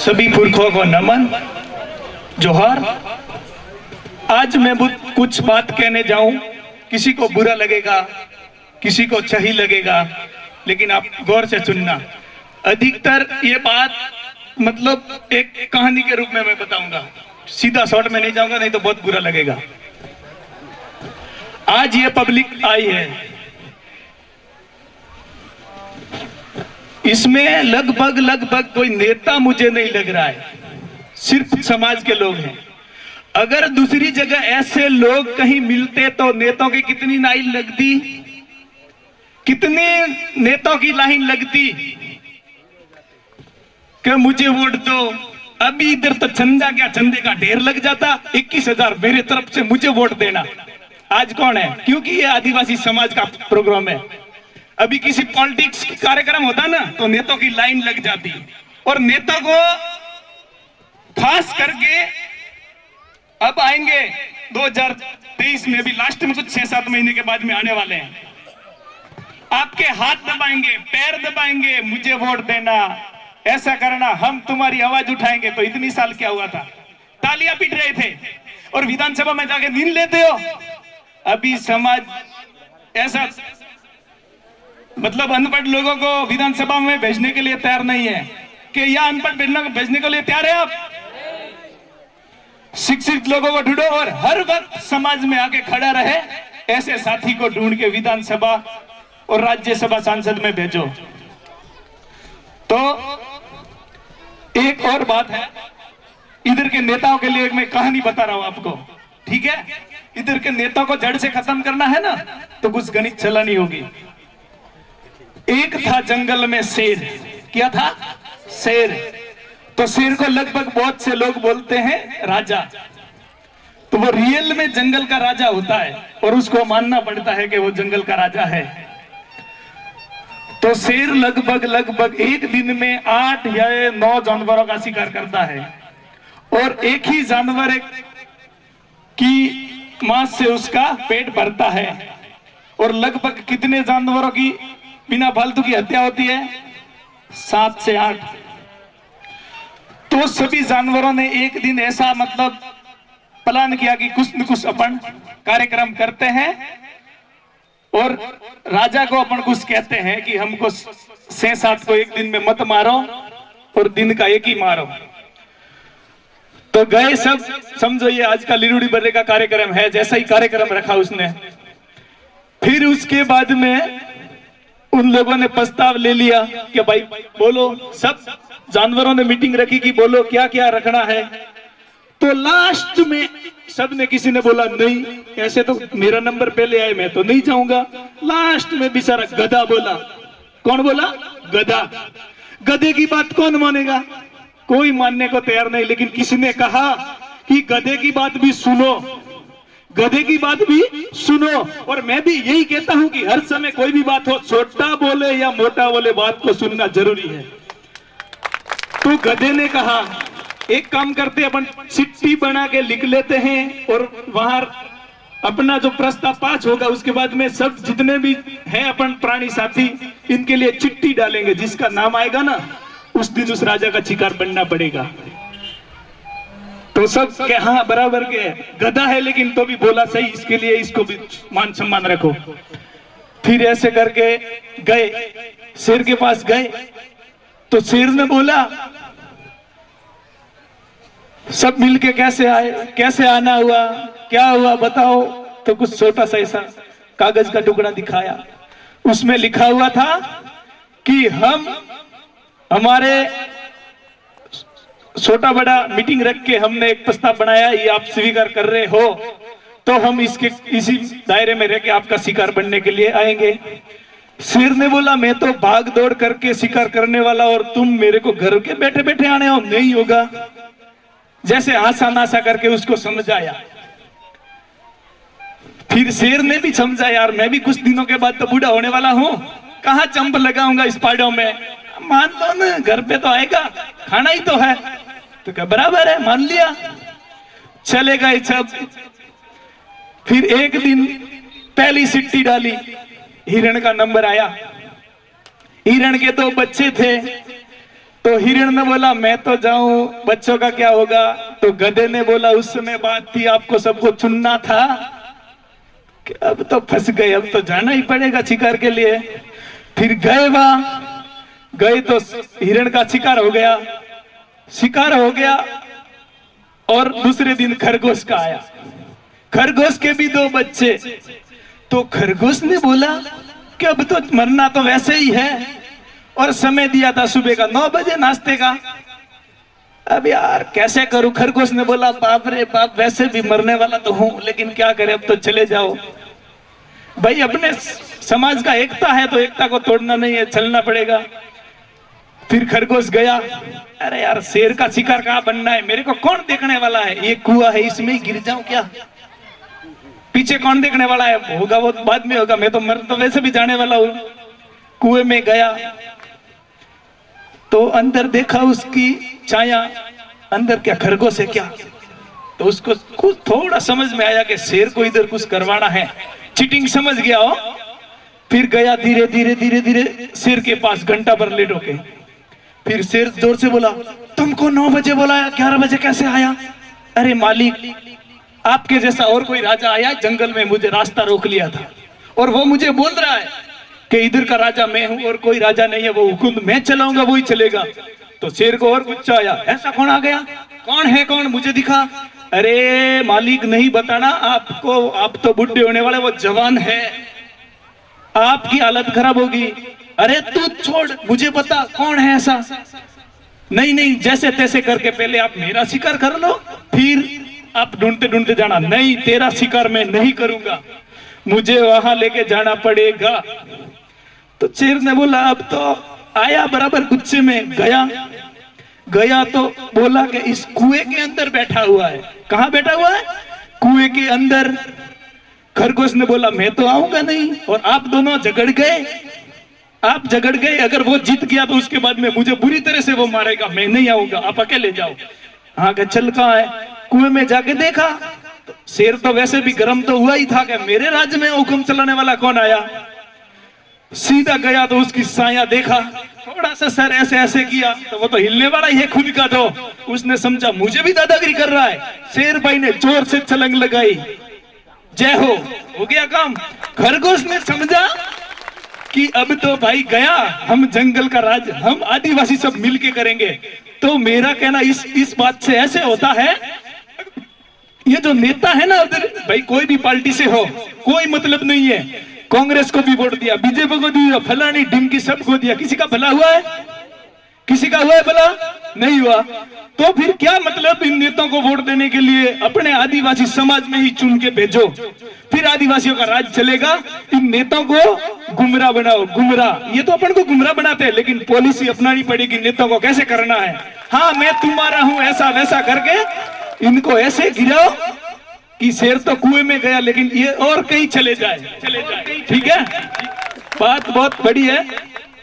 सभी पुरखों को नमन, जोहार। आज मैं कुछ बात कहने जाऊं, किसी को बुरा लगेगा, किसी को सही लगेगा, लेकिन आप गौर से सुनना। अधिकतर ये बात मतलब एक कहानी के रूप में मैं बताऊंगा, सीधा शॉर्ट में नहीं जाऊंगा, नहीं तो बहुत बुरा लगेगा। आज ये पब्लिक आई है, इसमें लगभग कोई नेता मुझे नहीं लग रहा है, सिर्फ समाज के लोग हैं। अगर दूसरी जगह ऐसे लोग कहीं मिलते तो नेताओं की कितनी लाइन लगती, कितनी नेताओं की लाइन लगती कि मुझे वोट दो। अभी इधर तो चंदा क्या, चंदे का ढेर लग जाता, 21,000 मेरे तरफ से मुझे वोट देना। आज कौन है? क्योंकि ये आदिवासी समाज का प्रोग्राम है। अभी किसी पॉलिटिक्स कार्यक्रम होता ना तो नेताओं की लाइन लग जाती, और नेता को खास करके अब आएंगे 2023 में भी, लास्ट में कुछ 6-7 महीने के बाद में आने वाले हैं। आपके हाथ दबाएंगे, पैर दबाएंगे, मुझे वोट देना, ऐसा करना, हम तुम्हारी आवाज उठाएंगे। तो इतनी साल क्या हुआ था, तालियां पीट रहे थे और विधानसभा में जाके नींद लेते हो। अभी समाज ऐसा मतलब अनपढ़ लोगों को विधानसभा में भेजने के लिए तैयार नहीं है कि या अनपढ़ भेजने के लिए तैयार है आप? शिक्षित लोगों को ढूंढो और हर वक्त समाज में आके खड़ा रहे ऐसे साथी को ढूंढ के विधानसभा और राज्यसभा सांसद में भेजो। तो एक और बात है, इधर के नेताओं के लिए मैं कहानी बता रहा हूं आपको, ठीक है? इधर के नेताओं को जड़ से खत्म करना है ना, तो कुछ गणित चलानी होगी। एक था जंगल में शेर, क्या था? शेर। तो शेर को लगभग बहुत से लोग बोलते हैं राजा, तो वो रियल में जंगल का राजा होता है और उसको मानना पड़ता है कि वो जंगल का राजा है। तो शेर लगभग एक दिन में 8 या 9 जानवरों का शिकार करता है, और एक ही जानवर की मांस से उसका पेट भरता है। और लगभग कितने जानवरों की बिना फालतू की हत्या होती है? 7 से 8। तो सभी जानवरों ने एक दिन ऐसा मतलब प्लान किया कि कुछ न कुछ अपन कार्यक्रम करते हैं, और राजा को अपन कुछ कहते हैं कि हमको 6-7 को एक दिन में मत मारो और दिन का एक ही मारो। तो गए सब, समझो ये आज का लिरुड़ी बर्रे का कार्यक्रम है, जैसा ही कार्यक्रम रखा उसने। फिर उसके बाद में उन लोगों ने प्रस्ताव ले लिया कि भाई बोलो, सब जानवरों ने मीटिंग रखी कि बोलो क्या क्या रखना है। तो लास्ट में सब ने, किसी ने बोला नहीं, ऐसे तो मेरा नंबर पहले आए, मैं तो नहीं जाऊंगा। लास्ट में बेचारा गधा बोला। कौन बोला? गधा। गधे की बात कौन मानेगा? कोई मानने को तैयार नहीं, लेकिन किसी ने कहा कि गधे की बात भी सुनो, गधे की बात भी सुनो। और मैं भी यही कहता हूं कि हर समय कोई भी बात हो, छोटा बोले या मोटा बोले, बात को सुनना जरूरी है। तो गधे ने कहा एक काम करते, अपन चिट्ठी बना के लिख लेते हैं और वहां अपना जो प्रस्ताव पास होगा उसके बाद में सब जितने भी हैं अपन प्राणी साथी, इनके लिए चिट्ठी डालेंगे, जिसका नाम आएगा ना उस दिन उस राजा का शिकार बनना पड़ेगा। तो सब के हाँ बराबर के, गधा है लेकिन तो भी बोला सही, इसके लिए इसको भी मान सम्मान रखो। फिर ऐसे करके गए, शेर के पास गए। तो शेर ने बोला सब मिलके कैसे आए, कैसे आना हुआ, क्या हुआ बताओ। तो कुछ छोटा सा ऐसा कागज का टुकड़ा दिखाया, उसमें लिखा हुआ था कि हम हमारे छोटा बड़ा मीटिंग रख के हमने एक प्रस्ताव बनाया, ये आप स्वीकार कर रहे हो तो हम इसी दायरे में रह के आपका शिकार बनने के लिए आएंगे। शेर ने बोला मैं तो भाग दौड़ करके शिकार करने वाला, और तुम मेरे को घर के बैठे बैठे आने हो, नहीं होगा। जैसे आशा नाशा करके उसको समझाया। फिर शेर ने भी समझा, यार मैं भी कुछ दिनों के बाद तो बूढ़ा होने वाला हूं, कहां चंप लगाऊंगा इस पहाड़ों में, मान लो ना घर पे तो आएगा, खाना ही तो है। तो क्या बराबर है, मान लिया, चले गए सब। फिर एक दिन पहली सिट्टी डाली, हिरण का नंबर आया। हिरण के 2 बच्चे थे, तो हिरण ने बोला मैं तो जाऊं, बच्चों का क्या होगा। तो गधे ने बोला उस समय बात थी, आपको सबको चुनना था कि अब तो फंस गए, अब तो जाना ही पड़ेगा शिकार के लिए। फिर गए, वहां गए तो हिरण का शिकार हो गया, शिकार हो गया। और दूसरे दिन खरगोश का आया, खरगोश के भी 2 बच्चे। तो खरगोश ने बोला कि अब तो मरना तो वैसे ही है, और समय दिया था सुबह का 9 बजे नाश्ते का। अब यार कैसे करूं। खरगोश ने बोला बाप रे बाप, वैसे भी मरने वाला तो हूं, लेकिन क्या करें, अब तो चले जाओ भाई। अपने समाज का एकता है तो एकता को तोड़ना नहीं है, चलना पड़ेगा। फिर खरगोश गया, अरे यार शेर का शिकार कहां बनना है, मेरे को कौन देखने वाला है, ये कुआं है इसमें ही गिर जाऊं क्या, पीछे कौन देखने वाला है, होगा वो बाद में होगा, मैं तो मर तो वैसे भी जाने वाला हूं। कुएं में गया तो अंदर देखा उसकी छाया, अंदर क्या खरगोश है क्या। तो उसको कुछ थोड़ा समझ में आया कि शेर को इधर कुछ करवाना है, चीटिंग समझ गया हो। फिर गया धीरे धीरे धीरे धीरे शेर के पास, घंटा भर लेट होके। फिर शेर जोर से बोला तुमको 9 बजे बुलाया, 11 बजे कैसे आया। अरे मालिक, आपके जैसा और कोई राजा आया जंगल में, मुझे रास्ता रोक लिया था, और वो मुझे बोल रहा है कि इधर का राजा मैं हूं और कोई राजा नहीं है, वो हुकुम मैं चलाऊंगा वही चलेगा। तो शेर को और गुस्सा आया, ऐसा कौन आ गया, कौन है कौन, मुझे दिखा। अरे मालिक नहीं बताना आपको, आप तो बुढ़े होने वाले, वो जवान है, आपकी हालत खराब होगी। अरे तू छोड़, मुझे पता कौन है ऐसा। नहीं नहीं, जैसे तैसे करके पहले आप मेरा शिकार कर लो, फिर आप ढूंढते ढूंढते जाना। नहीं, तेरा शिकार मैं नहीं करूंगा, मुझे वहां लेके जाना पड़ेगा। तो शेर ने बोला अब तो आया बराबर गुस्से में, गया तो बोला कि इस कुएं के अंदर बैठा हुआ है। कहां बैठा हुआ है, कुएं के अंदर। खरगोश ने बोला मैं तो आऊंगा नहीं, और आप दोनों झगड़ गए, आप झगड़ गए, अगर वो जीत गया तो उसके बाद में मुझे बुरी तरह से वो मारेगा, मैं नहीं आऊंगा, आप अकेले जाओ। हाँ का चल कहाँ है, कुएं में जाके देखा तो शेर तो वैसे भी गर्म तो हुआ ही था कि मेरे राज्य में हुक्म चलाने वाला कौन आया। सीधा गया तो उसकी साया देखा, थोड़ा सा सर ऐसे ऐसे किया तो वो तो हिलने वाला ही है खुद का। तो उसने समझा मुझे भी दादागिरी कर रहा है। शेर भाई ने जोर से छलांग लगाई, जय हो गया काम। खरगोश ने समझा कि अब तो भाई गया, हम जंगल का राज, हम आदिवासी सब मिलके करेंगे। तो मेरा कहना इस बात से ऐसे होता है, ये जो नेता है ना उधर, भाई कोई भी पार्टी से हो, कोई मतलब नहीं है, कांग्रेस को भी वोट दिया, बीजेपी को दिया, फलानी ढिमकी सबको दिया, किसी का भला हुआ है, किसी का हुआ है भला नहीं हुआ। तो फिर क्या मतलब इन नेताओं को वोट देने के लिए, अपने आदिवासी समाज में ही चुन के भेजो, फिर आदिवासियों का राज चलेगा। इन नेताओं को गुमराह बनाओ, गुमराह, ये तो अपन को गुमराह बनाते हैं, लेकिन पॉलिसी अपनानी पड़ेगी नेताओं को कैसे करना है। हाँ मैं तुम्हारा हूं ऐसा वैसा करके इनको ऐसे गिराओ कि शेर तो कुएं में गया, लेकिन ये और कहीं चले जाए। ठीक है, बात बहुत बड़ी है।